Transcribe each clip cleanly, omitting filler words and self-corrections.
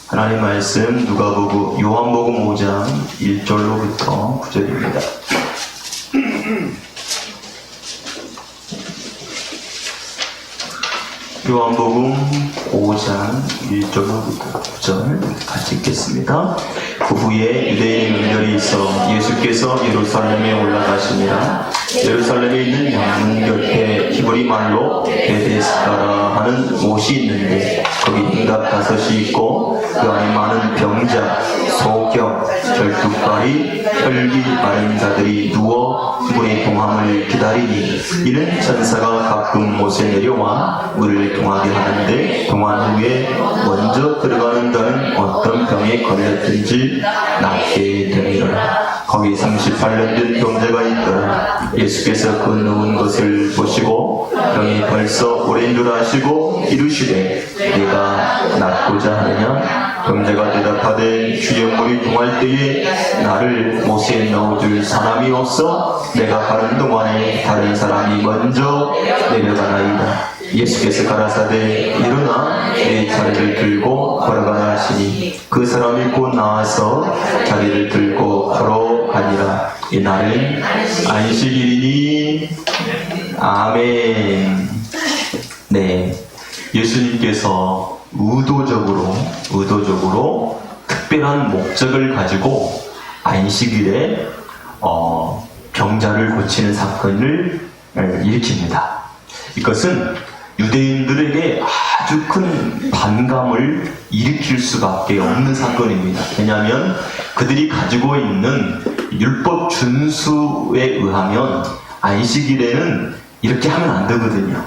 하나님 말씀 누가복음 요한복음 5장 1절로부터 9절입니다. 요한복음 5장 1절로부터 9절 같이 읽겠습니다. 그 후에 유대인 명절이 있어 예수께서 예루살렘에 올라가시니라. 예루살렘에 있는 양문 곁에 히브리 말로 베데스다라 하는 못이 있는데 거기 인각 5이 있고 그 안에 많은 병자, 소경, 절뚝발이, 혈기 마른 자들이 누워 물의 동함을 기다리니 이는 천사가 가끔 못에 내려와 물을 동하게 하는데 동한 후에 먼저 들어가는 자는 어떤 병에 걸렸든지 낫게 되리라. 거기 38년 된 병자가 있더라. 예수께서 그 누운 것을 보시고 병이 벌써 오래인 줄 아시고 이르시되 네가 낫고자 하느냐? 병자가 대답하되 주여 물이 동할 때에 나를 못에 넣어줄 사람이 없어 내가 가는 동안에 다른 사람이 먼저 내려가나이다. 예수께서 가라사대 일어나 내 자리를 들고 걸어가라 하시니 그 사람이 곧 나와서 자리를 들고 걸어가니라. 이날은 안식일이니. 아멘. 네, 예수님께서 의도적으로 특별한 목적을 가지고 안식일에 병자를 고치는 사건을 일으킵니다. 이것은 유대인들에게 아주 큰 반감을 일으킬 수밖에 없는 사건입니다. 왜냐하면 그들이 가지고 있는 율법 준수에 의하면 안식일에는 이렇게 하면 안 되거든요.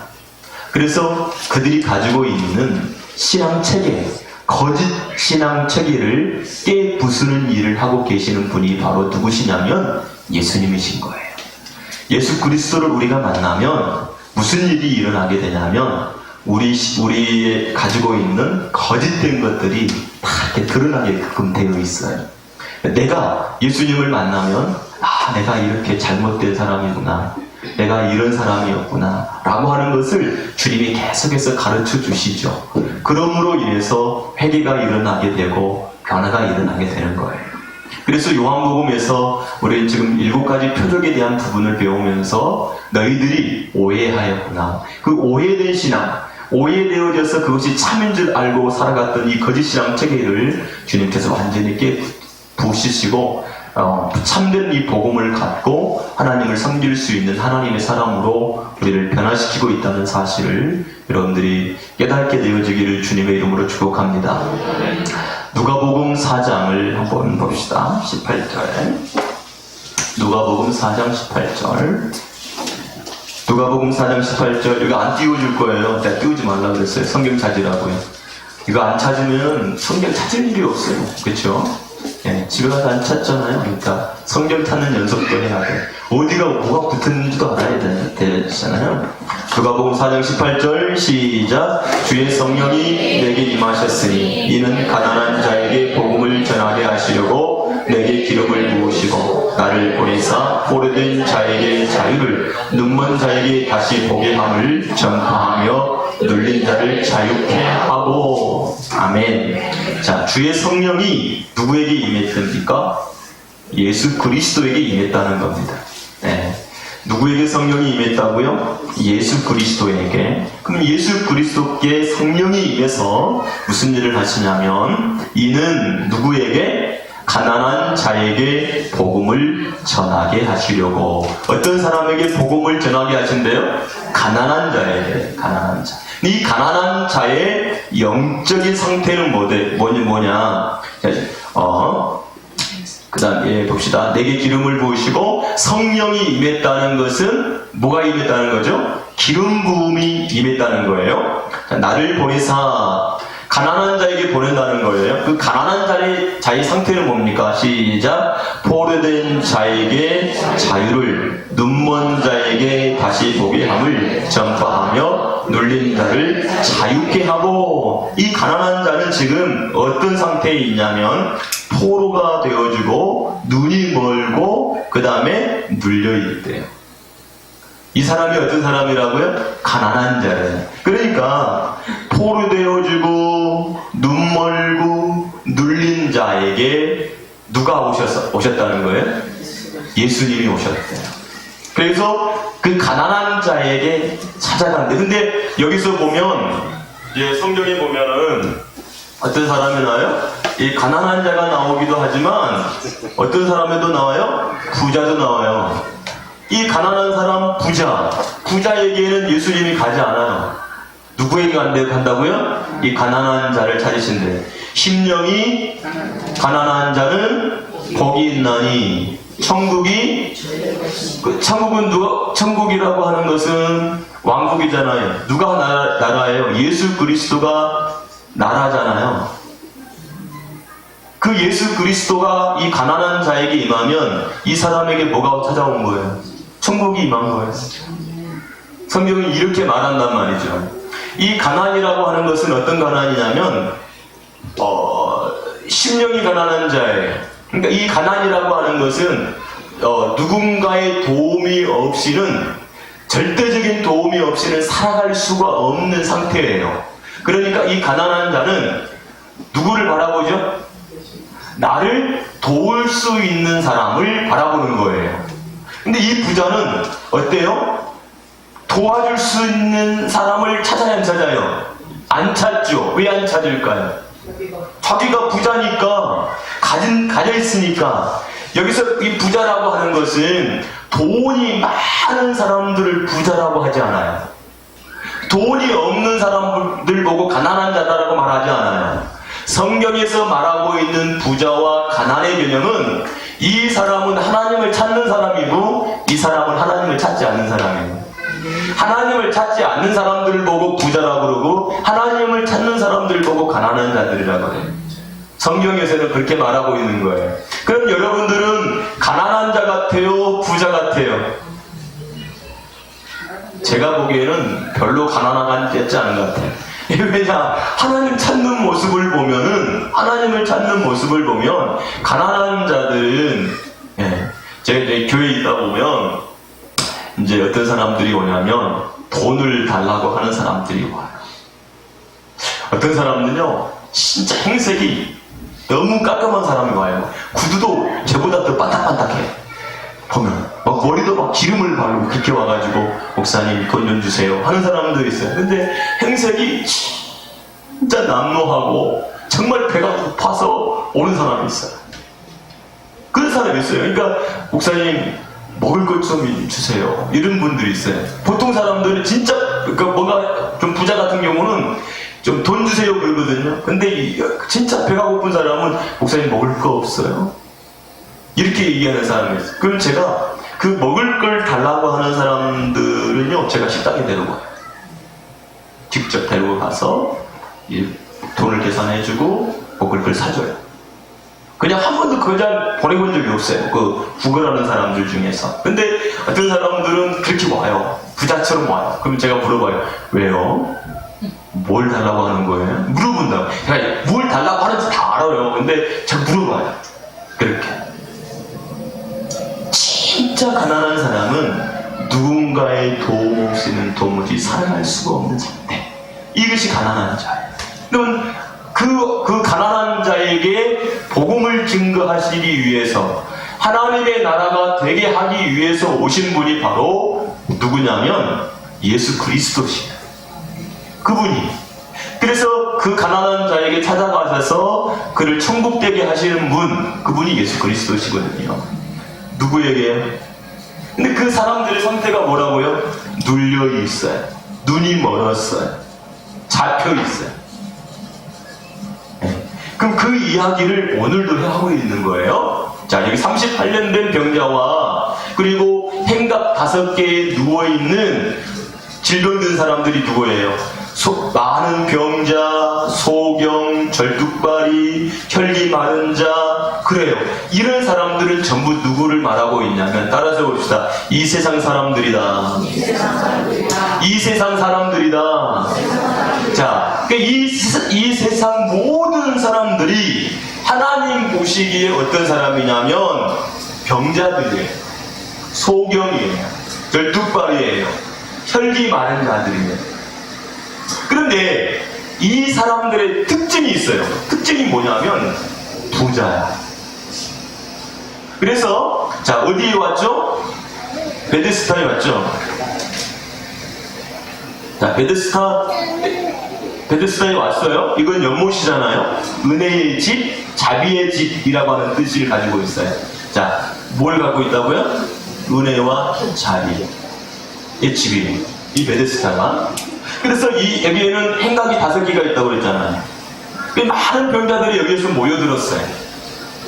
그래서 그들이 가지고 있는 신앙체계, 거짓 신앙체계를 깨부수는 일을 하고 계시는 분이 바로 누구시냐면 예수님이신 거예요. 예수 그리스도를 우리가 만나면 무슨 일이 일어나게 되냐면 우리 가지고 있는 거짓된 것들이 다 이렇게 드러나게끔 되어 있어요. 내가 예수님을 만나면 내가 이렇게 잘못된 사람이구나, 내가 이런 사람이었구나 라고 하는 것을 주님이 계속해서 가르쳐 주시죠. 그러므로 인해서 회개가 일어나게 되고 변화가 일어나게 되는 거예요. 그래서 요한복음에서 우리 지금 7가지 표적에 대한 부분을 배우면서 너희들이 오해하였구나, 그 오해된 신앙, 오해되어져서 그것이 참인 줄 알고 살아갔던 이 거짓 신앙 체계를 주님께서 완전히 깨부시시고 참된 이 복음을 갖고 하나님을 섬길 수 있는 하나님의 사람으로 우리를 변화시키고 있다는 사실을 여러분들이 깨닫게 되어지기를 주님의 이름으로 축복합니다. 누가복음 4장을 한번 봅시다. 18절. 누가복음 4장 18절. 누가복음 4장 18절. 이거 안 띄워줄 거예요. 내가 띄우지 말라고 그랬어요. 성경 찾으라고요. 이거 안 찾으면 성경 찾을 일이 없어요. 그렇죠? 예, 집에 가서 안 찾잖아요. 그러니까 성경 찾는 연습도 해야 돼. 어디가 뭐가 붙었는지도 알아야 되잖아요. 누가복음 4장 18절 시작. 주의 성령이 내게 임하셨으니 이는 가난한 자에게 복음을 전하게 하시려고 내게 기름을 부으시고 나를 보내사 포로된 자에게 자유를, 눈먼 자에게 다시 보게 함을 전파하며 눌린 자를 자유케 하고. 아멘. 자, 주의 성령이 누구에게 임했습니까? 예수 그리스도에게 임했다는 겁니다. 네. 누구에게 성령이 임했다고요? 예수 그리스도에게. 그럼 예수 그리스도께 성령이 임해서 무슨 일을 하시냐면 이는 누구에게? 가난한 자에게 복음을 전하게 하시려고. 어떤 사람에게 복음을 전하게 하신대요? 가난한 자에게. 가난한 자. 이 가난한 자의 영적인 상태는 뭐냐? 그 다음에 봅시다. 내게 기름을 부으시고 성령이 임했다는 것은 뭐가 임했다는 거죠? 기름 부음이 임했다는 거예요. 자, 나를 보내사 가난한 자에게 보낸다는 거예요. 그 가난한 자의 상태는 뭡니까? 시작. 포로된 자에게 자유를, 눈먼 자에게 다시 보게 함을 전파하며 눌린 자를 자유케 하고. 이 가난한 자는 지금 어떤 상태에 있냐면 포로가 되어지고 눈이 멀고 그 다음에 눌려있대요. 이 사람이 어떤 사람이라고요? 가난한 자예요. 그러니까 포로 되어지고 눈 멀고 있는 자에게 누가 오셨다는 거예요? 예수님이 오셨대요. 그래서 그 가난한 자에게 찾아간대. 근데 여기서 보면, 이제 성경에 보면은 어떤 사람이 나와요? 이 가난한 자가 나오기도 하지만 어떤 사람에도 나와요? 부자도 나와요. 이 가난한 사람 부자에게는 예수님이 가지 않아요. 누구에게 간다고요? 이 가난한 자를 찾으신대. 심령이 가난한 자는 복이 있나니 천국은 천국이라고 하는 것은 왕국이잖아요. 누가 나라예요? 예수 그리스도가 나라잖아요. 그 예수 그리스도가 이 가난한 자에게 임하면 이 사람에게 뭐가 찾아온 거예요? 천국이 임한 거예요. 성경이 이렇게 말한단 말이죠. 이 가난이라고 하는 것은 어떤 가난이냐면 심령이 가난한 자예요. 그러니까 이 가난이라고 하는 것은 누군가의 도움이 없이는, 절대적인 도움이 없이는 살아갈 수가 없는 상태예요. 그러니까 이 가난한 자는 누구를 바라보죠? 나를 도울 수 있는 사람을 바라보는 거예요. 근데 이 부자는 어때요? 도와줄 수 있는 사람을 찾아야 안 찾아요? 안 찾죠. 왜 안 찾을까요? 자기가 부자니까, 가져 있으니까. 여기서 이 부자라고 하는 것은 돈이 많은 사람들을 부자라고 하지 않아요. 돈이 없는 사람들 보고 가난한 자다라고 말하지 않아요. 성경에서 말하고 있는 부자와 가난의 개념은 이 사람은 하나님을 찾는 사람이고 이 사람은 하나님을 찾지 않는 사람이에요. 하나님을 찾지 않는 사람들을 보고 부자라고 그러고 하나님을 찾는 사람들을 보고 가난한 자들이라고 해요. 성경에서는 그렇게 말하고 있는 거예요. 그럼 여러분들은 가난한 자 같아요? 부자 같아요? 제가 보기에는 별로 가난하지 않은 것 같아요. 왜냐? 하나님을 찾는 모습을 보면 가난한 자들은, 제가 이제 교회에 있다 보면 이제 어떤 사람들이 오냐면 돈을 달라고 하는 사람들이 와요. 어떤 사람들은요 진짜 행색이 너무 깔끔한 사람이 와요. 구두도 저보다 더 반딱반딱해. 보면 막 머리도 막 기름을 바르고 그렇게 와가지고 목사님 돈 좀 주세요 하는 사람들이 있어요. 근데 행색이 진짜 남노하고 정말 배가 고파서 오는 사람이 있어요. 그런 사람이 있어요. 그러니까 목사님 먹을 것 좀 주세요 이런 분들이 있어요. 보통 사람들은 진짜 그러니까 뭔가 좀 부자 같은 경우는 좀 돈 주세요 그러거든요. 근데 진짜 배가 고픈 사람은 목사님 먹을 거 없어요 이렇게 얘기하는 사람이 있어요. 그럼 제가 그 먹을 걸 달라고 하는 사람들은요 제가 식당에 데려가요. 직접 데리고 가서 돈을 계산해주고 먹을 걸 사줘요. 그냥 한 번도 그냥 보내본 적이 없어요. 그 구걸하는 사람들 중에서. 근데 어떤 사람들은 그렇게 와요. 부자처럼 와요. 그럼 제가 물어봐요. 왜요? 뭘 달라고 하는 거예요? 물어본다고. 제가 뭘 달라고 하는지 다 알아요. 근데 제가 물어봐요. 그렇게. 진짜 가난한 사람은 누군가의 도움 없이는 도무지 살아갈 수가 없는 상태. 이것이 가난한 자예요. 그러면 그 가난한 자에게 복음을 증거하시기 위해서 하나님의 나라가 되게 하기 위해서 오신 분이 바로 누구냐면 예수 그리스도시에요. 그분이. 그래서 그 가난한 자에게 찾아가셔서 그를 천국되게 하시는 분, 그분이 예수 그리스도시거든요. 누구에게? 근데 그 사람들의 상태가 뭐라고요? 눌려 있어요. 눈이 멀었어요. 잡혀 있어요. 그럼 그 이야기를 오늘도 하고 있는 거예요. 자, 여기 38년 된 병자와 그리고 행각 5개에 누워있는 질병든 사람들이 누구예요? 많은 병자, 소경, 절뚝발이, 혈기 마른 자, 그래요. 이런 사람들은 전부 누구를 말하고 있냐면 따라서 봅시다. 이 세상 사람들이다. 이 세상 사람들이다. 자, 이 세상 모든 사람들이 하나님 보시기에 어떤 사람이냐면 병자들이에요. 소경이에요. 절뚝발이에요. 혈기 마른 자들이에요. 그런데 이 사람들의 특징이 있어요. 특징이 뭐냐면 부자야. 그래서 자, 어디에 왔죠? 베데스다에 왔죠. 자, 베데스다에 왔어요. 이건 연못이잖아요. 은혜의 집, 자비의 집이라고 하는 뜻을 가지고 있어요. 자, 뭘 갖고 있다고요? 은혜와 자비의 집이에요. 이 베데스다가. 그래서 이 여기에는 행각이 5개가 있다고 그랬잖아요. 많은 병자들이 여기에서 모여들었어요.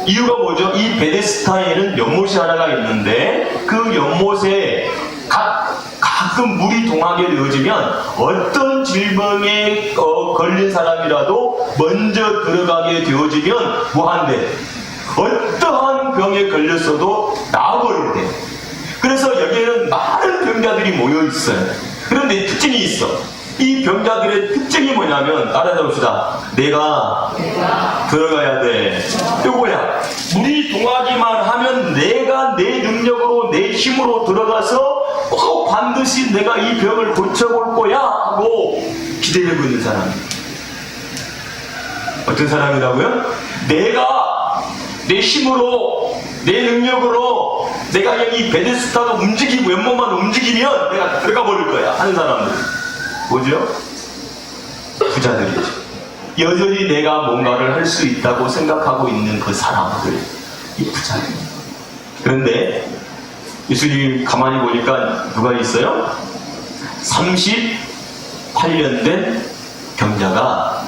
이유가 뭐죠? 이 베데스다에는 연못이 하나가 있는데 그 연못에 가끔 물이 동하게 되어지면 어떤 질병에 걸린 사람이라도 먼저 들어가게 되어지면 뭐한대? 어떠한 병에 걸렸어도 나아버린대. 그래서 여기에는 많은 병자들이 모여 있어요. 그런데 특징이 있어. 이 병자들의 특징이 뭐냐면 따라잡읍시다. 내가 들어가야 돼. 이거야. 물이 동하기만 하면 내가 내 능력으로 내 힘으로 들어가서 꼭 반드시 내가 이 병을 고쳐볼 거야 하고 기대하고 있는 사람. 어떤 사람이라고요? 내가 내 힘으로 내 능력으로 내가 이 베데스다도 움직이고 연못만 움직이면 내가 들어가 버릴 거야 하는 사람들. 뭐죠? 부자들이죠. 여전히 내가 뭔가를 할 수 있다고 생각하고 있는 그 사람들, 이 부자들. 그런데 예수님 가만히 보니까 누가 있어요? 38년 된 병자가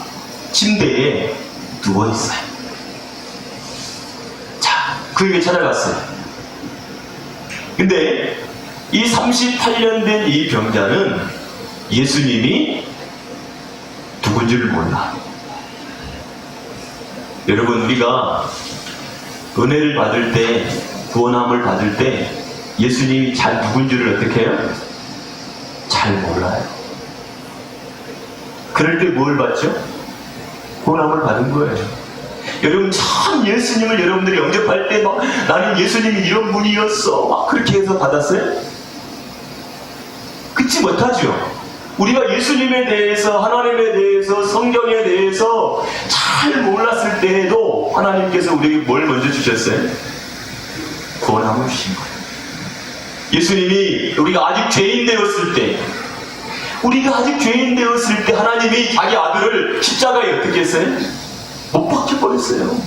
침대에 누워 있어요. 자, 그에게 찾아갔어요. 근데 이 38년 된 이 병자는 예수님이 누군지를 몰라. 여러분, 우리가 은혜를 받을 때, 구원함을 받을 때 예수님이 잘 누군지를 어떻게 해요? 잘 몰라요. 그럴 때 뭘 받죠? 구원함을 받은 거예요. 여러분, 참 예수님을 여러분들이 영접할 때 막 나는 예수님이 이런 분이었어 막 그렇게 해서 받았어요? 그렇지 못하죠. 우리가 예수님에 대해서, 하나님에 대해서, 성경에 대해서 잘 몰랐을 때에도 하나님께서 우리에게 뭘 먼저 주셨어요? 구원함을 주신 거예요. 예수님이 우리가 아직 죄인 되었을 때, 하나님이 자기 아들을 십자가에 어떻게 했어요? 못 박혀버렸어요.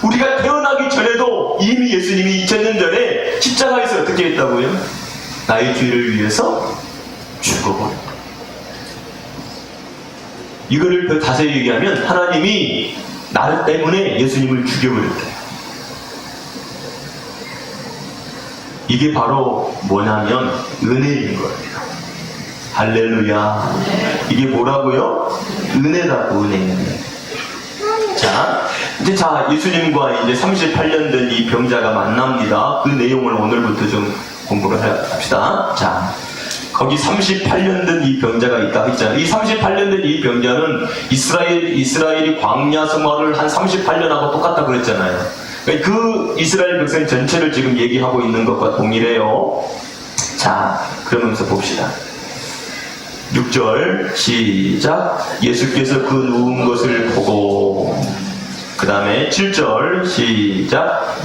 우리가 태어나기 전에도 이미 예수님이 2000년 전에 십자가에서 어떻게 했다고요? 나의 죄를 위해서 죽어버렸다. 이거를 더 자세히 얘기하면 하나님이 나 때문에 예수님을 죽여버렸다. 이게 바로 뭐냐면 은혜인 거예요. 할렐루야. 이게 뭐라고요? 은혜라고, 은혜. 자, 이제 예수님과 이제 38년 된 이 병자가 만납니다. 그 내용을 오늘부터 좀 공부를 합시다. 자, 거기 38년 된 이 병자가 있다 했잖아요. 이 38년 된 이 병자는 이스라엘이 광야 생활을 한 38년하고 똑같다고 그랬잖아요. 그 이스라엘 백성 전체를 지금 얘기하고 있는 것과 동일해요. 자, 그러면서 봅시다. 6절 시작. 예수께서 그 누운 것을 보고, 그 다음에 7절 시작.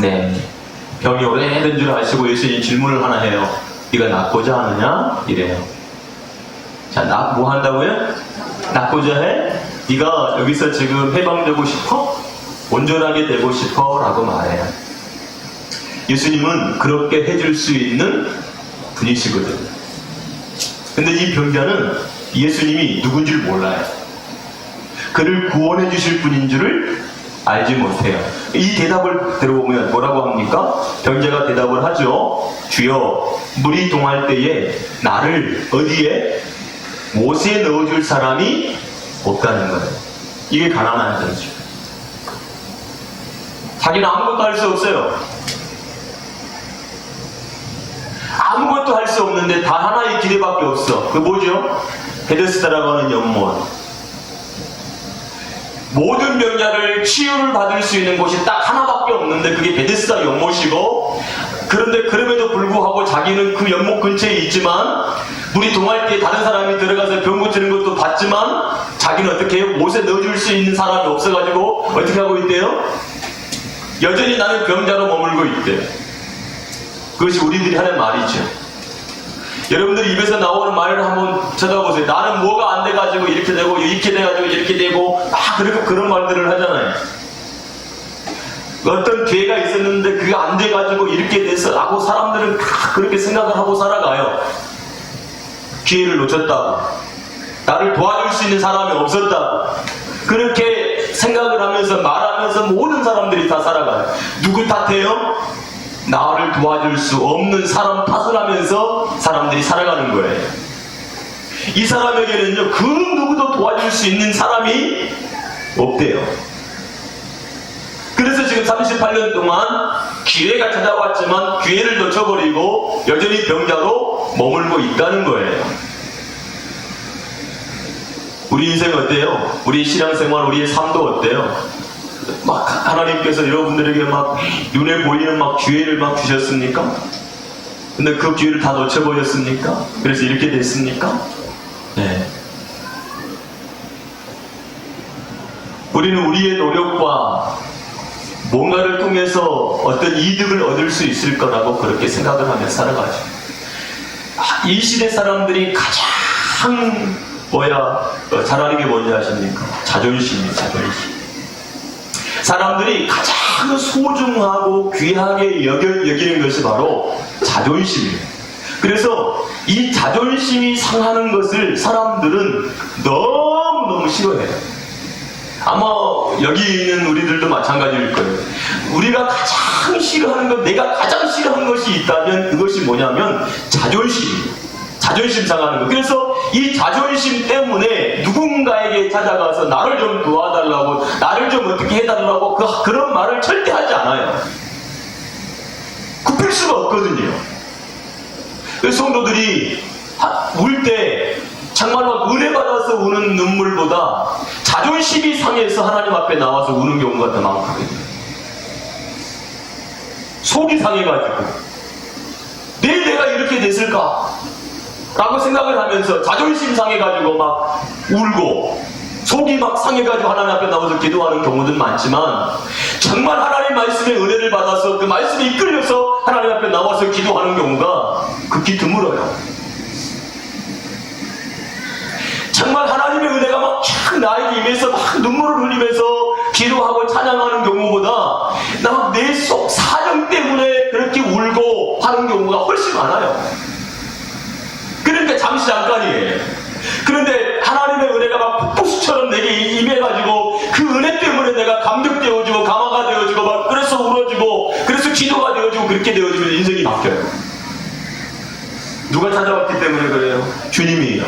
네, 병이 오래된 줄 아시고 예수님이 질문을 하나 해요. 네가 낫고자 하느냐? 이래요. 자, 뭐 한다고요? 낫고자 해? 네가 여기서 지금 해방되고 싶어? 온전하게 되고 싶어? 라고 말해요. 예수님은 그렇게 해줄 수 있는 분이시거든. 근데 이 병자는 예수님이 누군지를 몰라요. 그를 구원해 주실 분인 줄을 알지 못해요. 이 대답을 들어보면 뭐라고 합니까? 병자가 대답을 하죠. 주여, 물이 동할 때에 나를 어디에? 못에 넣어줄 사람이 없다는 거예요. 이게 가난한 자죠. 자기는 아무것도 할 수 없어요. 아무것도 할 수 없는데 단 하나의 기대밖에 없어. 그 뭐죠? 베데스다라고 하는 연못. 모든 병자를 치유를 받을 수 있는 곳이 딱 하나밖에 없는데 그게 베데스다 연못이고, 그런데 그럼에도 불구하고 자기는 그 연못 근처에 있지만 물이 동할 때 다른 사람이 들어가서 병 고치는 것도 봤지만 자기는 어떻게 해요? 못에 넣어줄 수 있는 사람이 없어가지고 어떻게 하고 있대요? 여전히 나는 병자로 머물고 있대요. 그것이 우리들이 하는 말이죠. 여러분들이 입에서 나오는 말을 한번 쳐다보세요. 나는 뭐가 안 돼가지고 이렇게 되고 이렇게 돼가지고 이렇게 되고 그렇게 그런 말들을 하잖아요. 어떤 기회가 있었는데 그게 안 돼가지고 이렇게 돼서 라고 사람들은 다 그렇게 생각을 하고 살아가요. 기회를 놓쳤다고, 나를 도와줄 수 있는 사람이 없었다고 그렇게 생각을 하면서 말하면서 모든 사람들이 다 살아가요. 누구 탓해요? 나를 도와줄 수 없는 사람 탓을 하면서 사람들이 살아가는 거예요. 이 사람에게는요, 그 누구도 도와줄 수 있는 사람이 없대요. 그래서 지금 38년 동안 기회가 찾아왔지만 기회를 놓쳐버리고 여전히 병자로 머물고 있다는 거예요. 우리 인생 어때요? 우리 신앙생활, 우리의 삶도 어때요? 막 하나님께서 여러분들에게 막 눈에 보이는 막 기회를 막 주셨습니까? 근데 그 기회를 다 놓쳐버렸습니까? 그래서 이렇게 됐습니까? 네. 우리는 우리의 노력과 뭔가를 통해서 어떤 이득을 얻을 수 있을 거라고 그렇게 생각을 하며 살아가죠. 이 시대 사람들이 가장 잘하는 게 뭔지 아십니까? 자존심이에요, 자존심. 사람들이 가장 소중하고 귀하게 여기는 것이 바로 자존심이에요. 그래서 이 자존심이 상하는 것을 사람들은 너무너무 싫어해요. 아마 여기 있는 우리들도 마찬가지일 거예요. 우리가 가장 싫어하는 것, 내가 가장 싫어하는 것이 있다면 그것이 뭐냐면 자존심이에요. 자존심 상하는 거. 그래서 이 자존심 때문에 누군가에게 찾아가서 나를 좀 도와달라고, 나를 좀 어떻게 해달라고 그런 말을 절대 하지 않아요. 굽힐 수가 없거든요. 그래서 성도들이 울 때 정말로 은혜 받아서 우는 눈물보다 자존심이 상해서 하나님 앞에 나와서 우는 경우가 더 많거든요. 속이 상해가지고 왜 내가 이렇게 됐을까? 라고 생각을 하면서 자존심 상해가지고 막 울고 속이 막 상해가지고 하나님 앞에 나와서 기도하는 경우도 많지만 정말 하나님 말씀의 은혜를 받아서 그 말씀에 이끌려서 하나님 앞에 나와서 기도하는 경우가 극히 드물어요. 정말 하나님의 은혜가 막 쫙 나에게 임해서 막 눈물을 흘리면서 기도하고 찬양하는 경우보다 나 내 속 사정 때문에 그렇게 울고 하는 경우가 훨씬 많아요. 그러니까 잠시 잠깐이에요. 그런데 하나님의 은혜가 막 폭포수처럼 내게 임해가지고 그 은혜 때문에 내가 감격되어지고 감화가 되어지고 막 그래서 울어지고 그래서 기도가 되어지고 그렇게 되어지면 인생이 바뀌어요. 누가 찾아왔기 때문에 그래요? 주님이에요.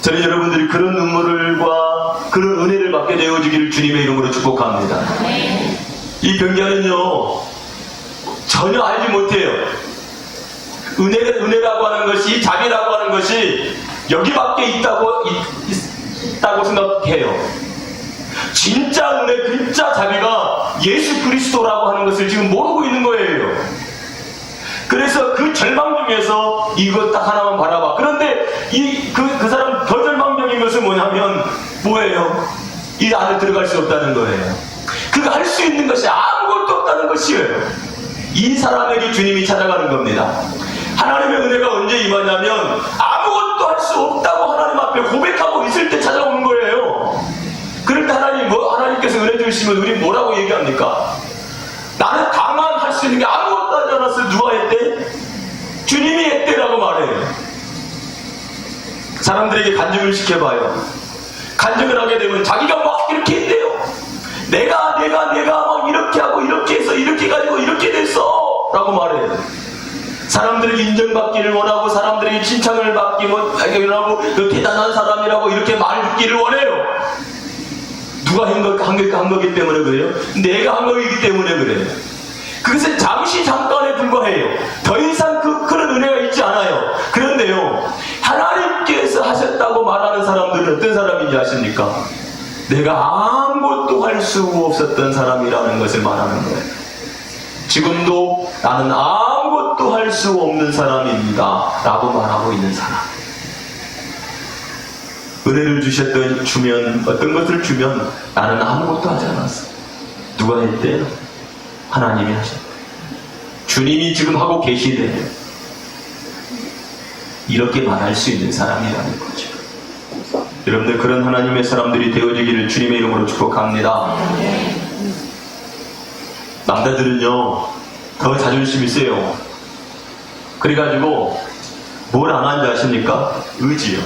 저는 여러분들이 그런 눈물과 그런 은혜를 받게 되어지기를 주님의 이름으로 축복합니다. 이 병자는요 전혀 알지 못해요. 은혜라고 하는 것이, 자비라고 하는 것이 여기밖에 있다고 생각해요. 진짜 은혜, 진짜 자비가 예수 그리스도라고 하는 것을 지금 모르고 있는 거예요. 그래서 그 절망 중에서 이것 딱 하나만 바라봐. 그런데 그 사람 더 절망적인 것은 뭐예요? 이 안에 들어갈 수 없다는 거예요. 그가 할 수 있는 것이 아무것도 없다는 것이에요. 이 사람에게 주님이 찾아가는 겁니다. 하나님의 은혜가 언제 임하냐면 아무것도 할 수 없다고 하나님 앞에 고백하고 있을 때 찾아오는 거예요. 그럴 때 하나님께서 은혜 주시면 우리 뭐라고 얘기합니까? 나는 다만 할 수 있는 게 아무것도 하지 않았어. 누가 했대? 주님이 했대라고 말해요. 사람들에게 간증을 시켜봐요. 간증을 하게 되면 자기가 막 이렇게 했대요. 내가 막 이렇게 하고 이렇게 해서 이렇게 가지고 이렇게 됐어 라고 말해요. 사람들에게 인정받기를 원하고 사람들에게 칭찬을 받기 원하고 너 대단한 사람이라고 이렇게 말 듣기를 원해요. 누가 한 거기 때문에 그래요? 내가 한 거이기 때문에 그래요. 그것은 잠시 잠깐에 불과해요. 더 이상 그런 은혜가 있지 않아요. 그런데요, 하나님께서 하셨다고 말하는 사람들은 어떤 사람인지 아십니까? 내가 아무것도 할 수 없었던 사람이라는 것을 말하는 거예요. 지금도 나는 아무것도 할 수 없는 사람입니다 라고 말하고 있는 사람. 은혜를 주면 어떤 것을 주면 나는 아무것도 하지 않았어. 누가 했대요? 하나님이 하셨대. 주님이 지금 하고 계시대. 이렇게 말할 수 있는 사람이라는 거죠. 여러분들, 그런 하나님의 사람들이 되어지기를 주님의 이름으로 축복합니다. 남자들은요 더 자존심이 세요. 그래가지고 뭘 안 하는지 아십니까? 의지요.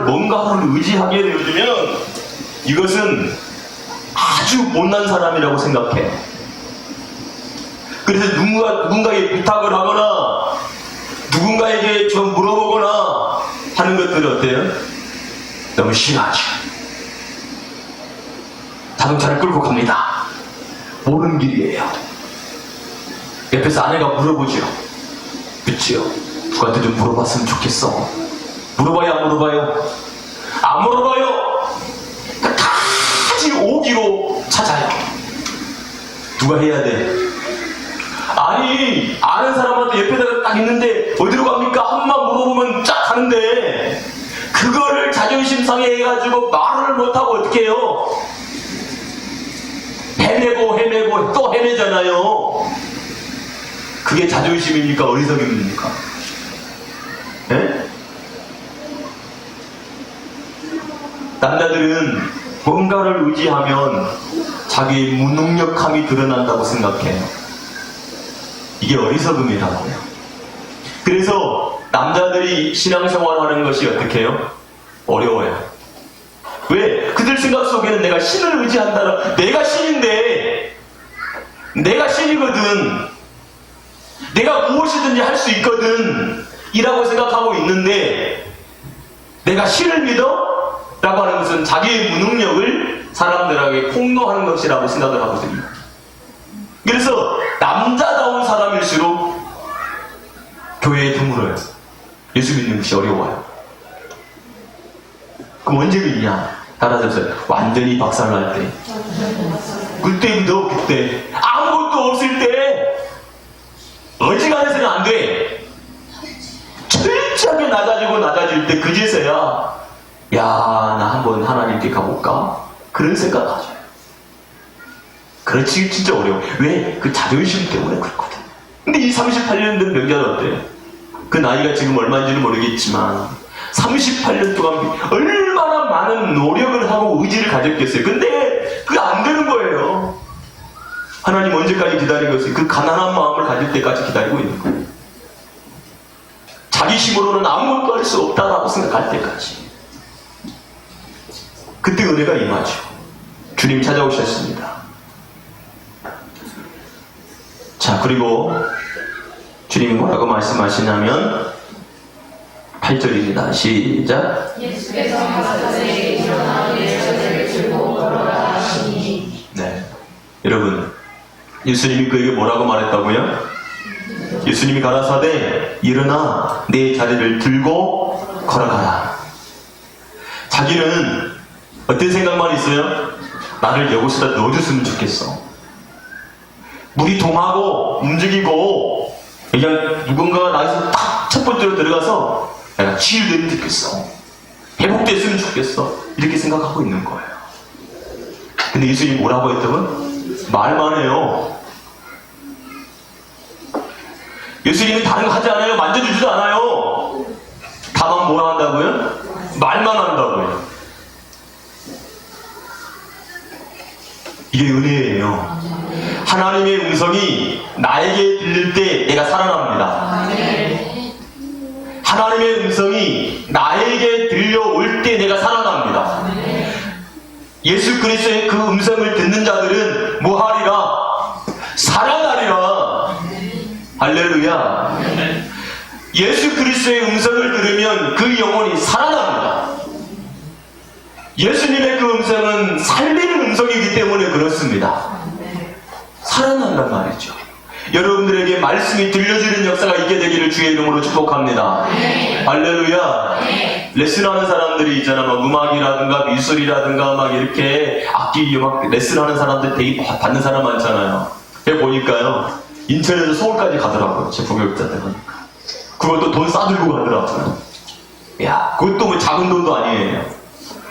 뭔가를 의지하게 되어지면 이것은 아주 못난 사람이라고 생각해. 그래서 누군가에게 부탁을 하거나 누군가에게 좀 물어보거나 하는 것들은 어때요? 너무 싫어하죠. 자동차를 끌고 갑니다. 모르는 길이에요. 옆에서 아내가 물어보죠. 그치요? 누구한테 좀 물어봤으면 좋겠어. 물어봐요, 안 물어봐요? 안 물어봐요. 다시 오기로 찾아요. 누가 해야 돼? 아니, 아는 사람한테 옆에다가 딱 있는데 어디로 갑니까? 한번 물어보면 쫙 가는데 그거를 자존심 상해 해가지고 말을 못하고 어떻게 해요? 헤매고 또 헤매잖아요. 그게 자존심입니까? 어리석음입니까? 네? 남자들은 뭔가를 의지하면 자기의 무능력함이 드러난다고 생각해요. 이게 어리석음이라고요. 그래서 남자들이 신앙생활하는 것이 어떻게 해요? 어려워요. 왜? 그들 생각 속에는 내가 신을 의지한다는, 내가 신인데, 내가 신이거든, 내가 무엇이든지 할 수 있거든 이라고 생각하고 있는데, 내가 신을 믿어? 라고 하는 것은 자기의 무능력을 사람들에게 폭로하는 것이라고 생각을 하거든요. 그래서 남자다운 사람일수록 교회에 드물어요. 예수 믿는 것이 어려워요. 그럼 언제 믿냐? 따라잡으세요. 완전히 박살날 때. 그때부터 그때. 아무것도 없을 때. 어지간해서는 안 돼. 철저하게 낮아질 때 그제서야 야, 나 한번 하나님께 가볼까? 그런 생각하죠. 그렇지, 진짜 어려워. 왜? 그 자존심 때문에 그렇거든. 근데 이 38년 된 명자는 어때요? 그 나이가 지금 얼마인지는 모르겠지만 38년 동안 얼마나 많은 노력을 하고 의지를 가졌겠어요. 근데 그게 안 되는 거예요. 하나님 언제까지 기다리고 있어요? 그 가난한 마음을 가질 때까지 기다리고 있는 거예요. 자기 힘으로는 아무것도 할 수 없다라고 생각할 때까지. 그때 은혜가 임하죠. 주님 찾아오셨습니다. 자, 그리고 주님이 뭐라고 말씀하시냐면 8절입니다. 시작. 예수께서 가라사대 일어나 내 저들을 들고 걸어라 하시니. 네, 여러분, 예수님이 그에게 뭐라고 말했다고요? 예수님이 가라사대 일어나 내 자리를 들고 걸어가라. 자기는 어떤 생각만 있어요? 나를 여기서다 넣어줬으면 좋겠어. 물이 동하고 움직이고 그냥 누군가가 나에서 딱 첫 번째로 들어가서 내가 치유되면 좋겠어. 회복됐으면 좋겠어. 이렇게 생각하고 있는 거예요. 근데 예수님이 뭐라고 했다면? 말만 해요. 예수님은 다른 거 하지 않아요. 만져주지도 않아요. 다만 뭐라 한다고요? 말만 한다고요. 이게 은혜예요. 하나님의 음성이 나에게 들릴 때 내가 살아납니다. 하나님의 음성이 나에게 들려올 때 내가 살아납니다. 예수 그리스도의 그 음성을 듣는 자들은 뭐하리라? 살아나리라. 할렐루야. 예수 그리스도의 음성을 들으면 그 영혼이 살아납니다. 예수님의 그 음성은 살리는 음성이기 때문에 그렇습니다. 살아난단 말이죠. 여러분들에게 말씀이 들려지는 역사가 있게 되기를 주의 이름으로 축복합니다. 할렐루야. 레슨하는 사람들이 있잖아. 막 음악이라든가 미술이라든가 막 이렇게 악기 음악 레슨하는 사람들 되게 받는 사람 많잖아요. 보니까요, 인천에서 서울까지 가더라고요. 제 부교육자들은. 그것도 돈 싸들고 가더라고요. 야, 그것도 뭐 작은 돈도 아니에요.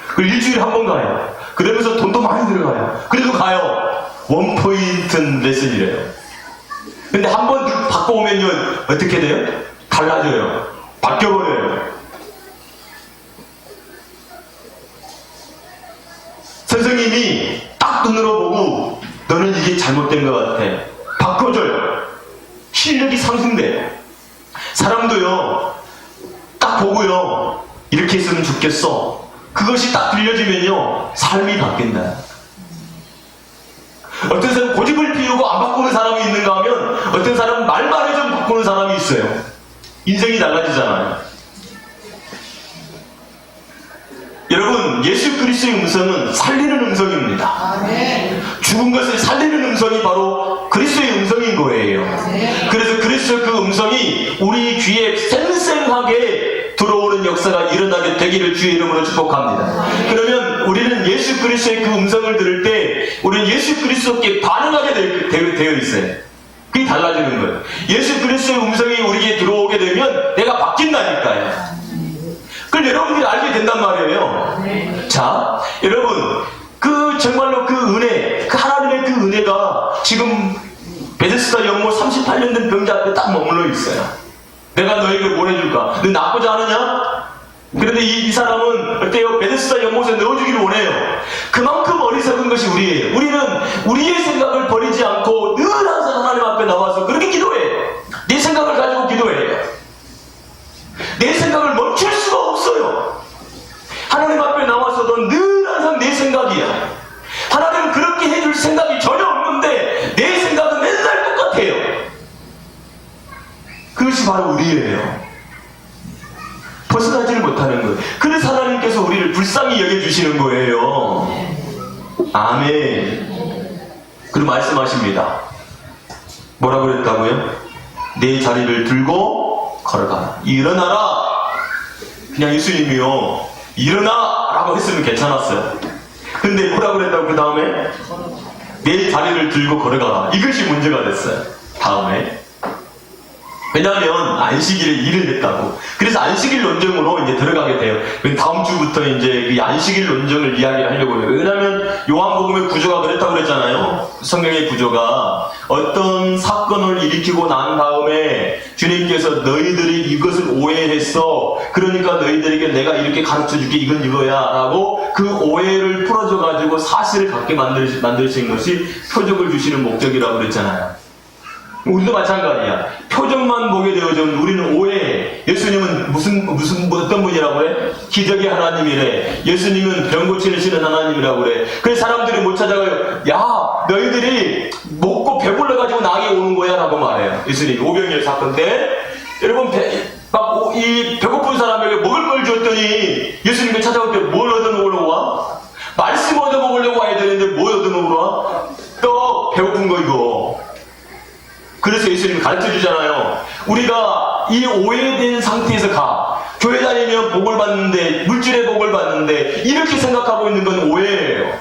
그 일주일에 한 번 가요. 그러면서 돈도 많이 들어가요. 그래도 가요. 원포인트 레슨이래요. 근데 한 번 바꿔오면요, 어떻게 돼요? 달라져요. 바뀌어버려요. 선생님이 딱 눈으로 보고 너는 이게 잘못된 것 같아. 바꿔줘요. 실력이 상승돼요. 사람도요, 딱 보고요, 이렇게 했으면 좋겠어. 그것이 딱 들려지면요, 삶이 바뀐다. 어떤 사람은 고집을 피우고 안 바꾸는 사람이 있는가 하면 어떤 사람은 말만 해좀 바꾸는 사람이 있어요. 인생이 달라지잖아요. 여러분, 예수 그리스도의 음성은 살리는 음성입니다. 죽은 것을 살리는 음성이 바로 그리스도의 음성인 거예요. 그래서 그리스도 그 음성이 우리 귀에 생생하게 들어오는 역사가 일어나게 되기를 주의 이름으로 축복합니다. 그러면 우리는 예수 그리스도의 그 음성을 들을 때 우리는 예수 그리스도께 반응하게 되어 있어요. 그게 달라지는 거예요. 예수 그리스도의 음성이 우리에게 들어오게 되면 내가 바뀐다니까요. 그걸 여러분들이 알게 된단 말이에요. 자, 여러분, 정말로 그 은혜, 그 하나님의 그 은혜가 지금 베데스다 연못 38년 된 병자 앞에 딱 머물러 있어요. 내가 너에게 뭘 해줄까? 너 나쁘지 않으냐? 그런데 이 사람은 어때요? 베데스다 연못에 넣어주기를 원해요. 그만큼 어리석은 것이 우리예요. 우리는 우리의 생각을 버리지 않고 늘 항상 하나님 앞에 나와서 그렇게 기도해요. 내 생각을 가지고 기도해요. 내 생각을 멈출 수가 없어요. 하나님 앞에 나와서도 늘 항상 내 생각이야. 하나님은 그렇게 해줄 생각이 전혀 없는데 내 생각은 맨날 똑같아요. 그것이 바로 우리예요. 벗어나지를 못하는 거예요. 그래서 하나님께서 우리를 불쌍히 여겨주시는 거예요. 아멘. 그리고 말씀하십니다. 뭐라고 그랬다고요? 내 자리를 들고 걸어가라. 일어나라. 그냥 예수님이요, 일어나! 라고 했으면 괜찮았어요. 근데 뭐라고 그랬다고 그 다음에? 내 자리를 들고 걸어가라. 이것이 문제가 됐어요. 다음에. 왜냐하면 안식일에 일을 했다고. 그래서 안식일 논쟁으로 이제 들어가게 돼요. 다음 주부터 이제 그 안식일 논쟁을 이야기하려고 해요. 왜냐하면 요한복음의 구조가 그랬다고 그랬잖아요. 성경의 구조가 어떤 사건을 일으키고 난 다음에 주님께서 너희들이 이것을 오해했어. 그러니까 너희들에게 내가 이렇게 가르쳐줄게. 이건 이거야. 라고 그 오해를 풀어줘가지고 사실을 갖게 만드신 것이 표적을 주시는 목적이라고 그랬잖아요. 우리도 마찬가지야. 표정만 보게 되어지면 우리는 오해해. 예수님은 어떤 분이라고 해? 기적의 하나님이래. 예수님은 병 고치시는 하나님이라고 그래. 그래서 사람들이 못 찾아가요. 야, 너희들이 먹고 배불러가지고 나에게 오는 거야. 라고 말해요. 예수님이 오병이어 사건 때. 여러분, 이 배고픈 사람에게 먹을 걸 줬더니 예수님이 찾아올 때 뭘 얻어먹으려고 와? 말씀 얻어먹으려고 와야 되는데 뭘 얻어먹으러 와? 떡, 배고픈 거 이거. 그래서 예수님이 가르쳐주잖아요. 우리가 이 오해된 상태에서 가. 교회 다니면 복을 받는데, 물질의 복을 받는데, 이렇게 생각하고 있는 건 오해예요.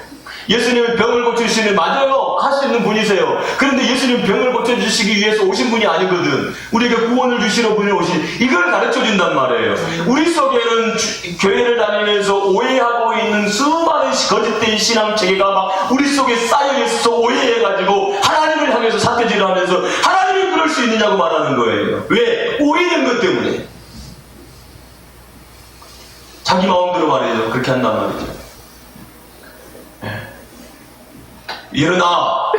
예수님은 병을 고쳐주시는, 맞아요. 할 수 있는 분이세요. 그런데 예수님은 병을 고쳐주시기 위해서 오신 분이 아니거든. 우리에게 구원을 주시는 분이 오신, 이걸 가르쳐준단 말이에요. 우리 속에는 교회를 다니면서 오해하고 있는 수많은 거짓된 신앙 체계가 막 우리 속에 쌓여있어 오해해가지고 하나님을 향해서 삿대질을 하면서 하나님이 그럴 수 있느냐고 말하는 거예요. 왜? 오해된 것 때문에. 자기 마음대로 말이죠. 그렇게 한단 말이죠. 일어나!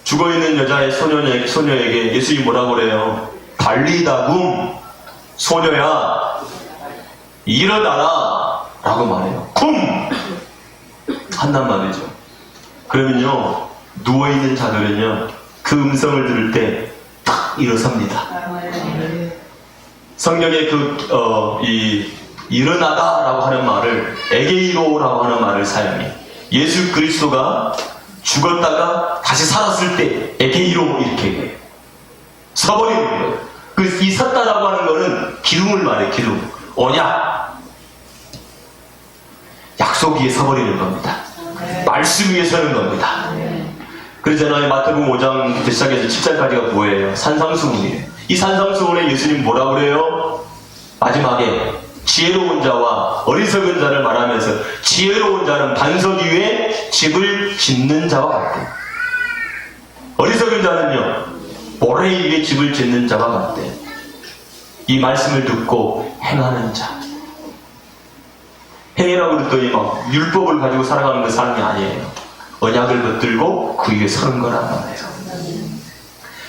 죽어있는 여자의 소녀에게 예수님이 뭐라고 그래요? 달리다굼, 소녀야 일어나라 라고 말해요. 굼! 한단 말이죠. 그러면요, 누워있는 자들은요, 그 음성을 들을 때 딱 일어섭니다. 성경에 일어나다 라고 하는 말을 에게이로라고 하는 말을 사용해요. 예수 그리스도가 죽었다가 다시 살았을 때 에게이로 이렇게 해요. 서버리는 거예요. 이 섰다라고 하는 거는 기둥을 말해. 기둥. 언약. 약속 위에 서버리는 겁니다. 말씀 위에 서는 겁니다. 그러잖아요. 마태복음 5장 시작해서 7장까지가 뭐예요? 산상수훈이에요. 이 산상수훈에 예수님 뭐라고 그래요? 마지막에 지혜로운 자와 어리석은 자를 말하면서 지혜로운 자는 반석 위에 집을 짓는 자와 같대. 어리석은 자는요, 모래 위에 집을 짓는 자와 같대. 이 말씀을 듣고 행하는 자. 행위라고 그랬더니 막 율법을 가지고 살아가는 그 삶이 아니에요. 언약을 붙들고 그 위에 서는 거란 말이에요.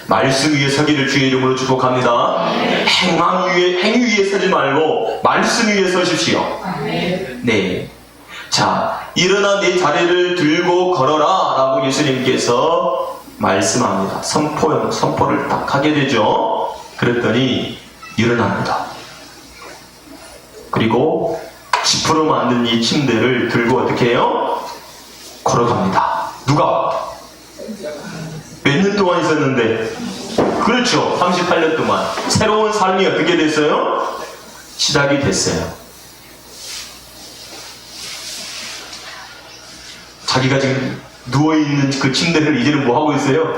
말씀 위에 서기를 주의 이름으로 축복합니다. 행위 위에 서지 말고 말씀 위에 서십시오. 네. 자, 일어나 내 자리를 들고 걸어라 라고 예수님께서 말씀합니다. 선포를 딱 하게 되죠. 그랬더니 일어납니다. 그리고 지프로 만든 이 침대를 들고 어떻게 해요? 걸어갑니다. 누가? 몇 년 동안 있었는데? 그렇죠. 38년 동안. 새로운 삶이 어떻게 됐어요? 시작이 됐어요. 자기가 지금 누워있는 그 침대를 이제는 뭐 하고 있어요?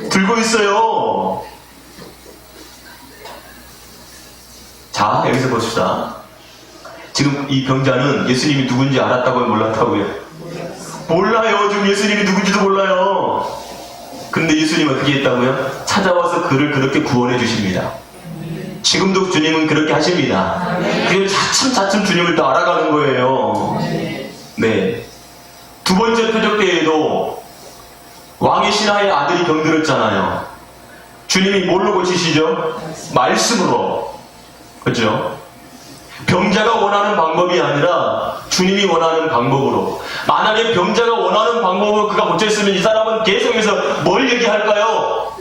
들고 있어요. 자, 여기서 봅시다. 지금 이 병자는 예수님이 누군지 알았다고요? 몰랐다고요? 몰라요. 지금 예수님이 누군지도 몰라요. 근데 예수님 어떻게 했다고요? 찾아와서 그를 그렇게 구원해 주십니다. 지금도 주님은 그렇게 하십니다. 그리고 차츰 주님을 또 알아가는 거예요. 네. 두 번째 표적 때에도 왕의 신하의 아들이 병들었잖아요. 주님이 뭘로 고치시죠? 말씀으로. 그렇죠? 병자가 원하는 방법이 아니라 주님이 원하는 방법으로. 만약에 병자가 원하는 방법으로 그가 고쳤으면 이 사람은 계속해서 뭘 얘기할까요?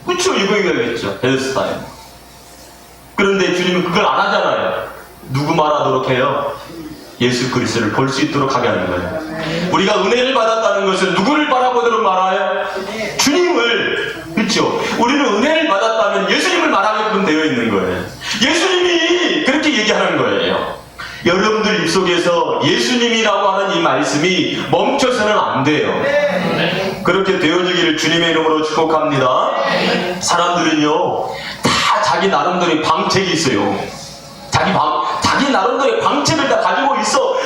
그렇죠. 이거 얘기하겠죠. 베드스다에. 그런데 주님은 그걸 안 하잖아요. 누구 말하도록 해요? 예수 그리스도를 볼 수 있도록 하게 하는 거예요. 우리가 은혜를 받았다는 것은 누구를 바라보도록 말아요? 주님을. 그렇죠. 우리는 은혜를 받았다면 예수님을 말하게끔 되어 있는 거예요. 예수님이 그렇게 얘기하는 거예요. 여러분들 입속에서 예수님이라고 하는 이 말씀이 멈춰서는 안 돼요. 그렇게 되어지기를 주님의 이름으로 축복합니다. 사람들은요, 다 자기 나름대로의 방책이 있어요. 자기 나름대로의 방책을 다 가지고 있어.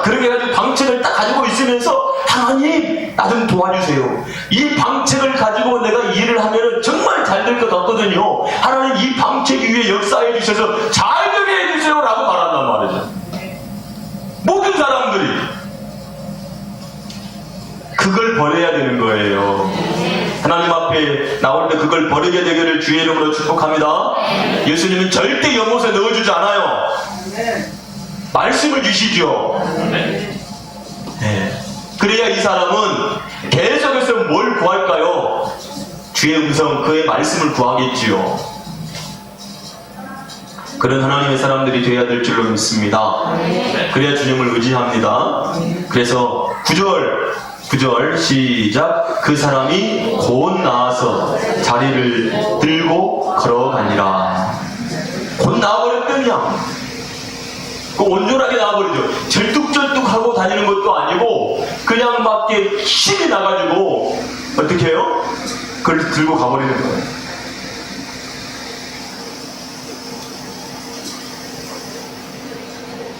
그렇게 해가지고 방책을 딱 가지고 있으면서 하나님, 나 좀 도와주세요. 이 방책을 가지고 내가 일을 하면 정말 잘 될 것 같거든요. 하나님, 이 방책 위에 역사해 주셔서 잘 되게 해주세요. 라고 말한단 말이죠. 모든 사람들이. 그걸 버려야 되는 거예요. 하나님 앞에 나올 때 그걸 버리게 되기를 주의 이름으로 축복합니다. 예수님은 절대 연못에 넣어주지 않아요. 말씀을 주시죠. 네. 그래야 이 사람은 계속해서 뭘 구할까요? 주의 음성, 그의 말씀을 구하겠지요. 그런 하나님의 사람들이 되어야 될 줄로 믿습니다. 그래야 주님을 의지합니다. 그래서 9절 시작. 그 사람이 곧 나와서 자리를 들고 걸어가니라. 곧 나와버렸더냐. 그 온전하게 나와버리죠. 절뚝절뚝하고 다니는 것도 아니고 그냥 막 힘이 나가지고 어떻게 해요? 그걸 들고 가버리는 거예요.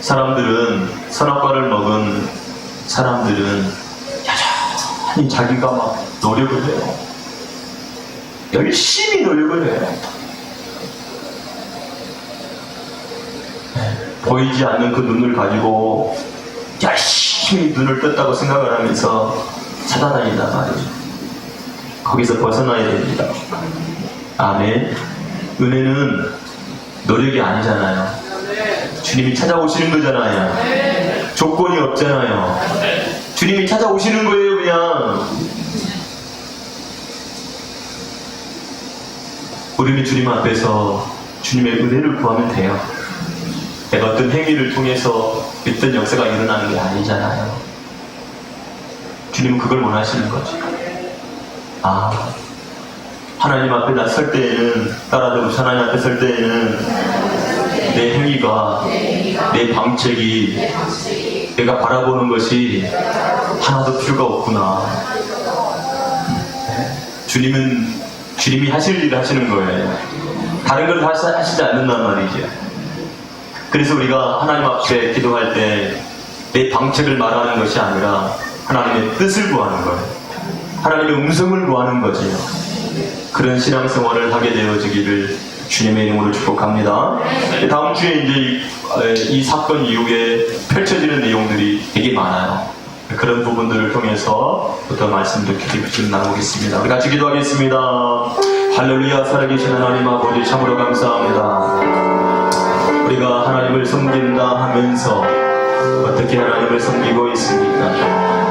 사람들은, 선악과를 먹은 사람들은 여전히 자기가 막 노력을 해요. 열심히 노력을 해요. 보이지 않는 그 눈을 가지고 열심히 눈을 떴다고 생각을 하면서 찾아다닌단 말이죠. 거기서 벗어나야 됩니다. 아멘. 은혜는 노력이 아니잖아요. 주님이 찾아오시는 거잖아요. 조건이 없잖아요. 주님이 찾아오시는 거예요. 그냥 우리는 주님 앞에서 주님의 은혜를 구하면 돼요. 내가 어떤 행위를 통해서 어떤 역사가 일어나는 게 아니잖아요. 주님은 그걸 원하시는 거죠. 하나님 앞에 나 설 때에는, 따라서 하나님 앞에 설 때에는 내 행위가, 내 방책이, 내가 바라보는 것이 하나도 필요가 없구나. 주님이 하실 일을 하시는 거예요. 다른 걸 하시지 않는단 말이죠. 그래서 우리가 하나님 앞에 기도할 때 내 방책을 말하는 것이 아니라 하나님의 뜻을 구하는 거예요. 하나님의 음성을 구하는 거지요. 그런 신앙생활을 하게 되어지기를 주님의 이름으로 축복합니다. 다음 주에 이제 이 사건 이후에 펼쳐지는 내용들이 되게 많아요. 그런 부분들을 통해서 더 말씀도 깊이 나누겠습니다. 우리 같이 기도하겠습니다. 할렐루야. 살아계신 하나님 아버지 참으로 감사합니다. 우리가 하나님을 섬긴다 하면서 어떻게 하나님을 섬기고 있습니까?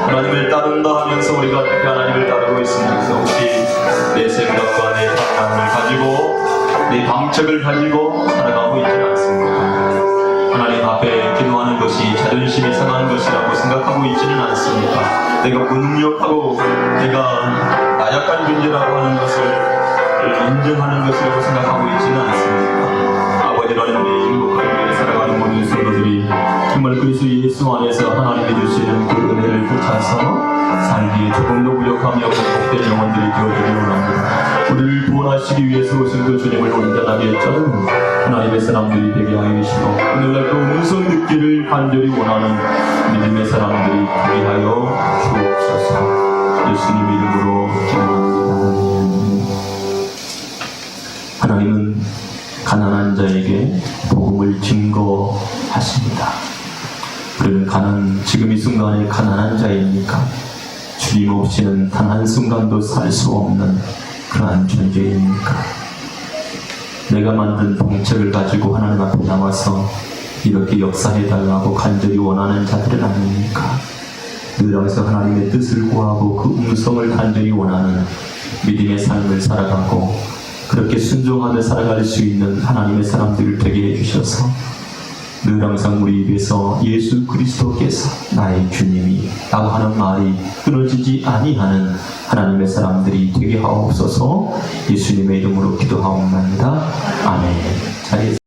하나님을 따른다 하면서 우리가 어떻게 하나님을 따르고 있습니까? 혹시 내 생각과 내 판단을 가지고 내 방책을 가지고 살아가고 있지는 않습니까? 하나님 앞에 기도하는 것이 자존심이 상한 것이라고 생각하고 있지는 않습니까? 내가 무능력하고 내가 나약한 존재라고 하는 것을 인정하는 것이라고 생각하고 있지는 않습니까? 아버지라는 내 행복하게 살아가는 모든 성도들이 정말 그리스도 예수 안에서 하나님이 주시는 그 은혜를 붙여서 살기에 조금 더 부족하며 복된 영혼들이 되어주기를 원합니다. 우리를 구원하시기 위해서 오신 그 주님을 온전하게 찾은 하나님의 사람들이 되게 하여 주시고 오늘날 그 음성 듣기를 간절히 원하는 믿음의 사람들이 되게 하여 주옵소서. 예수님 이름으로 기도합니다. 하나님은 가난한 자에게 복음을 증거하십니다. 우리는 지금 이 순간에 가난한 자입니까? 주님 없이는 단 한순간도 살 수 없는 그러한 존재입니까? 내가 만든 방책을 가지고 하나님 앞에 나와서 이렇게 역사해달라고 간절히 원하는 자들은 아닙니까? 늘 항상 하나님의 뜻을 구하고 그 음성을 간절히 원하는 믿음의 삶을 살아가고 그렇게 순종하며 살아갈 수 있는 하나님의 사람들을 되게 해주셔서 늘 항상 우리 입에서 예수 그리스도께서 나의 주님이 라고 하는 말이 끊어지지 아니하는 하나님의 사람들이 되게 하옵소서. 예수님의 이름으로 기도하옵나이다. 아멘. 자리에서